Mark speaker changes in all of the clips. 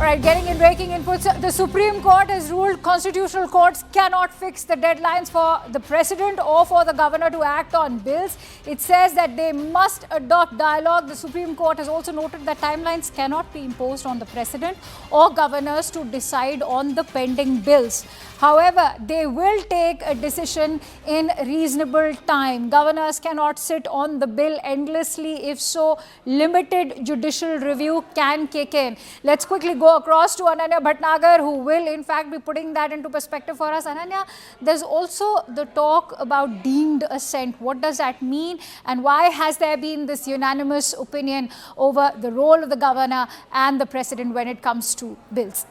Speaker 1: right, getting in breaking inputs. The Supreme Court has ruled constitutional courts cannot fix the deadlines for the president or for the governor to act on bills. It says that they must adopt dialogue. The Supreme Court has also noted that timelines cannot be imposed on the president or governors to decide on the pending bills. However, they will take a decision in reasonable time. Governors cannot sit on the bill endlessly. If so, limited judicial review can kick in. Let's quickly go across to Ananya Bhatnagar, who will in fact be putting that into perspective for us. Ananya, there's also the talk about deemed assent. What does that mean, and why has there been this unanimous opinion over the role of the governor and the president when it comes to bills?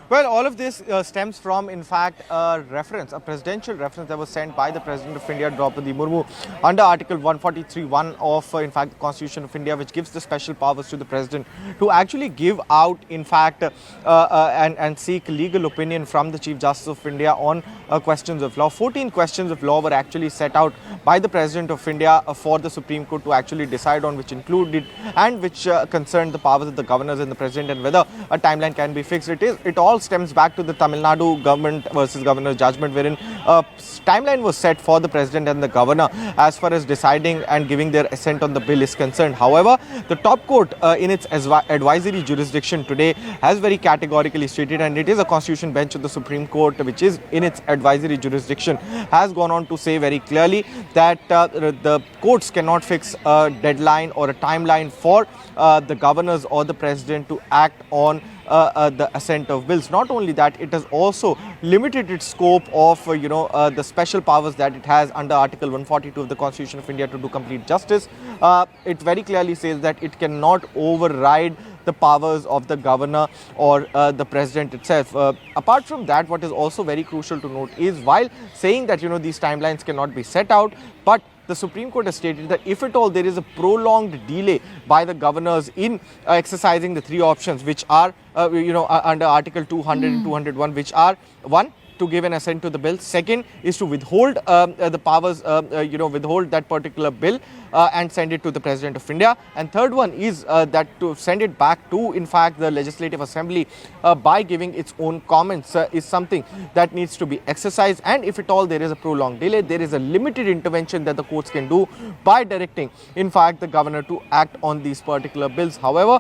Speaker 2: Well, all of this stems from, in fact, a presidential reference that was sent by the President of India, Draupadi Murmu, under Article 143(1) of, in fact, the Constitution of India, which gives the special powers to the President to actually give out, in fact, and seek legal opinion from the Chief Justice of India on questions of law. 14 questions of law were actually set out by the President of India for the Supreme Court to actually decide on, which included and which concerned the powers of the governors and the President and whether a timeline can be fixed. It all stems back to the Tamil Nadu government versus governor judgment, wherein a timeline was set for the president and the governor as far as deciding and giving their assent on the bill is concerned. However, the top court in its advisory jurisdiction today has very categorically stated, and it is a constitution bench of the Supreme Court which is in its advisory jurisdiction, has gone on to say very clearly that the courts cannot fix a deadline or a timeline for the governors or the president to act on the assent of bills. Not only that, it has also limited its scope of the special powers that it has under Article 142 of the Constitution of India to do complete justice. It very clearly says that it cannot override the powers of the governor or the president itself. Apart from that, what is also very crucial to note is, while saying that these timelines cannot be set out, but the Supreme Court has stated that if at all there is a prolonged delay by the governors in exercising the three options, which are under Article 200 and 201, which are: one, to give an assent to the bill; second is to withhold the powers, withhold that particular bill and send it to the President of India; and third one is that to send it back to, in fact, the Legislative Assembly by giving its own comments is something that needs to be exercised. And if at all there is a prolonged delay, there is a limited intervention that the courts can do by directing, in fact, the governor to act on these particular bills. However,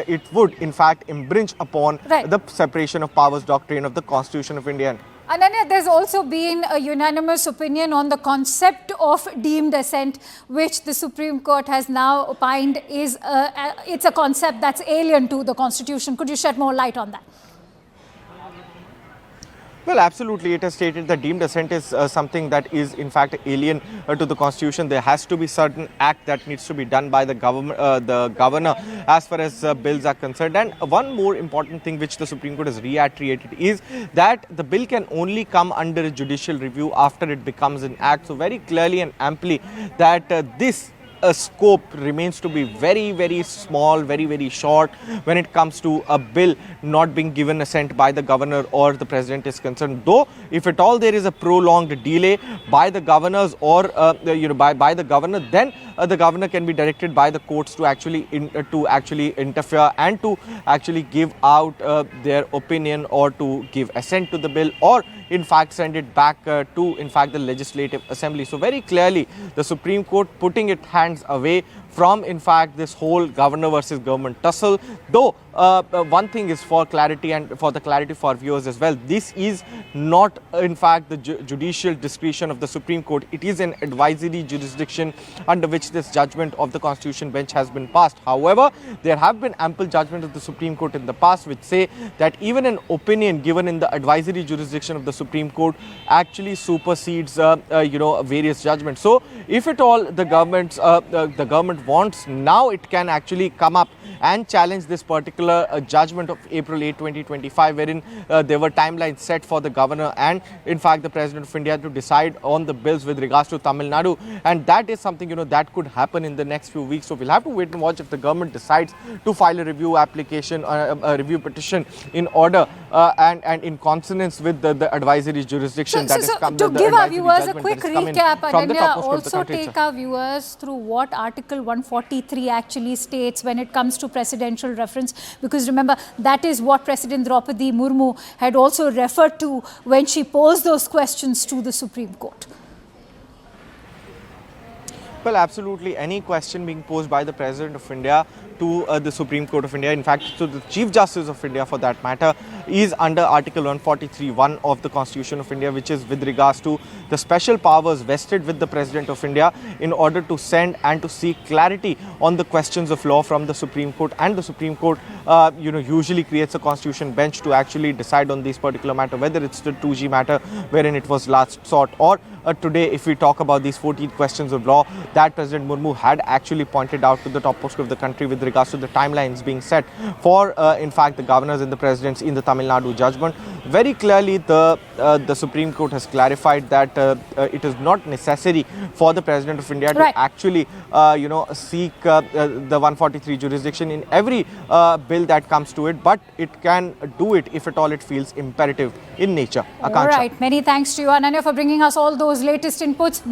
Speaker 2: it would, in fact, impinge upon the separation of powers doctrine of the Constitution of India.
Speaker 1: Ananya, there's also been a unanimous opinion on the concept of deemed assent, which the Supreme Court has now opined is it's a concept that's alien to the Constitution. Could you shed more light on that?
Speaker 2: Well, absolutely. It has stated that deemed assent is something that is, in fact, alien to the Constitution. There has to be certain act that needs to be done by the governor as far as bills are concerned. And one more important thing which the Supreme Court has reiterated is that the bill can only come under a judicial review after it becomes an act. So very clearly and amply that this scope remains to be very, very small, very, very short when it comes to a bill not being given assent by the governor or the president is concerned. Though, if at all there is a prolonged delay by the governors or by the governor, then the governor can be directed by the courts to actually interfere and to actually give out their opinion or to give assent to the bill, or in fact send it back to, in fact, the Legislative Assembly. So very clearly the Supreme Court putting its hands away from, in fact, this whole governor versus government tussle. Though one thing is for clarity, and for the clarity for viewers as well, this is not, in fact, the judicial discretion of the Supreme Court. It is an advisory jurisdiction under which this judgment of the Constitution bench has been passed. However, there have been ample judgments of the Supreme Court in the past which say that even an opinion given in the advisory jurisdiction of the Supreme Court actually supersedes various judgments. So if at all the government wants, now it can actually come up and challenge this particular judgment of April 8, 2025, wherein there were timelines set for the governor and, in fact, the President of India to decide on the bills with regards to Tamil Nadu. And that is something, that could happen in the next few weeks. So we'll have to wait and watch if the government decides to file a review application, a review petition in order and in consonance with the advisory jurisdiction that has come.
Speaker 1: To
Speaker 2: the
Speaker 1: give our
Speaker 2: advisory
Speaker 1: viewers a
Speaker 2: judgment
Speaker 1: quick
Speaker 2: that has come in
Speaker 1: recap,
Speaker 2: from the
Speaker 1: Ananya,
Speaker 2: topmost court of the
Speaker 1: also
Speaker 2: country
Speaker 1: take
Speaker 2: itself.
Speaker 1: our viewers through what Article 143 actually states when it comes to presidential reference, because remember, that is what President Draupadi Murmu had also referred to when she posed those questions to the Supreme Court.
Speaker 2: Well, absolutely. Any question being posed by the President of India to the Supreme Court of India, in fact, to the Chief Justice of India for that matter, is under Article 143(1) of the Constitution of India, which is with regards to the special powers vested with the President of India in order to send and to seek clarity on the questions of law from the Supreme Court. And the Supreme Court, usually creates a constitution bench to actually decide on this particular matter, whether it's the 2G matter wherein it was last sought, or today, if we talk about these 14 questions of law that President Murmu had actually pointed out to the topmost court of the country with regards to the timelines being set for, in fact, the governors and the presidents in the Tamil Nadu judgment. Very clearly, the Supreme Court has clarified that it is not necessary for the President of India to actually, seek the 143 jurisdiction in every bill that comes to it, but it can do it if at all it feels imperative in nature.
Speaker 1: All right. Many thanks to you, Ananya, for bringing us all those latest inputs.